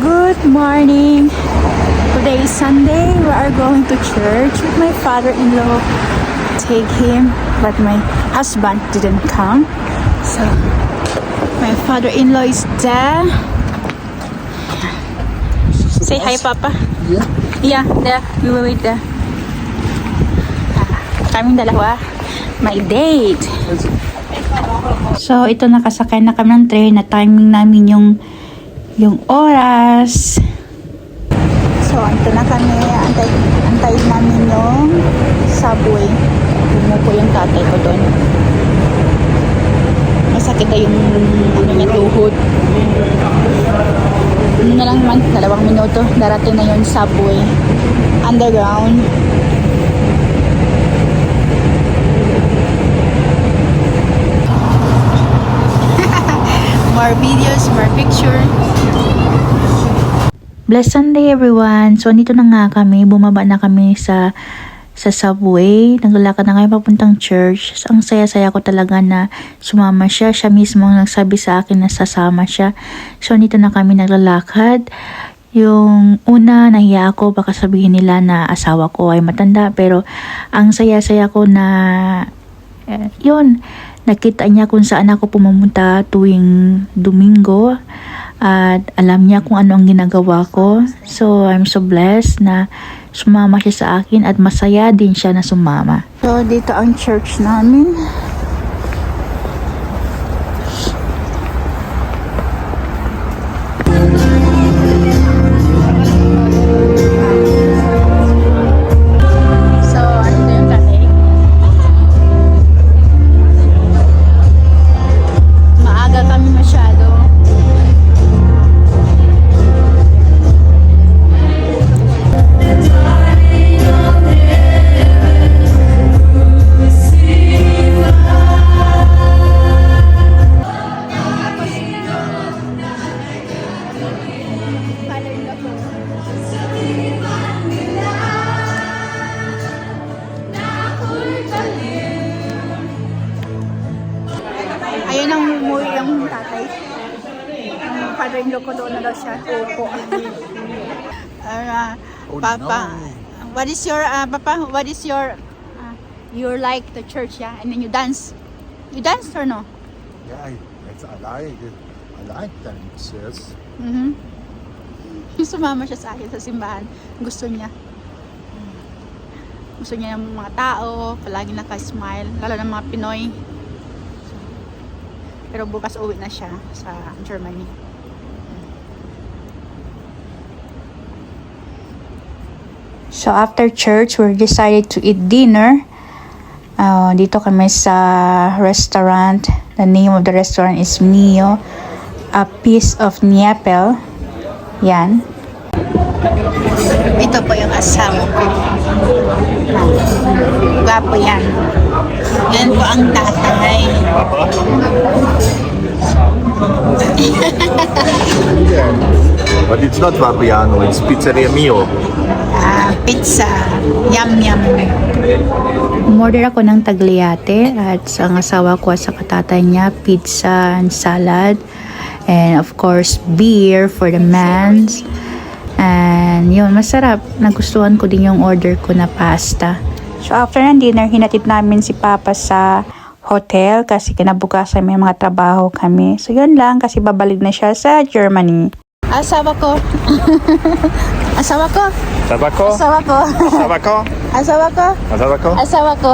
Good morning. Today is Sunday. We are going to church with my father-in-law. Take him, but my husband didn't come. So my father-in-law is there. Say hi, Papa. Yeah. Yeah, there. We will wait there. Kaming dalawa. My date. So ito, nakasakay na kami ng train. Na timing namin yung oras. So ito na kami. Antayin namin yung subway. Bumupo yung tatay ko doon. Masakit na yung niya, tuhod. Ano na lang naman, 2 minuto. Darating na yung subway. Underground. More videos, more pictures. Blessed Sunday everyone. So andito na nga kami, bumaba na kami sa subway. Naglalakad na kami papuntang church. So, ang saya-saya ko talaga na sumama siya. Siya mismo ang nagsabi sa akin na sasama siya. So andito na kami naglalakad. Yung una, nahiya ako, baka sabihin nila na asawa ko ay matanda. Pero ang saya-saya ko na yun, nakita niya kung saan ako pumunta tuwing Domingo at alam niya kung ano ang ginagawa ko. So I'm so blessed na sumama siya sa akin at masaya din siya na sumama. So dito ang church namin. Ayun ang umuwi yung tatay. Ang father-in-law ko doon na daw siya. Opo. Papa, what is your, Papa, what is your, you like the church, yeah? And then you dance. You dance or no? Yeah, I like dance, yes. Sumama siya sa akin sa simbahan. Gusto niya. Gusto niya ng mga tao, palagi naka-smile, lalo ng mga Pinoy. Pero bukas uwi na siya sa Germany. So after church, we decided to eat dinner. Dito kami sa restaurant. The name of the restaurant is Mio. A Piece of Neapel. Yan. Ito po yung asawa ko. Gwapo yan. Yan po ang tatay. But it's not Vapiano, it's Pizzeria Mio. Pizza. Yum yum. Umorder ako ng tagliate at sa asawa ko at sa katatay niya, pizza and salad. And of course, beer for the mans. And yun, masarap. Nagustuhan ko din yung order ko na pasta. So after ng dinner, hinatid namin si Papa sa hotel kasi kinabukasan may mga trabaho kami. So yun lang kasi babalik na siya sa Germany. Asawa ko. Asawa ko. Tabako? Asawa ko. Tabako? Asawa ko. Tabako? Asawa ko.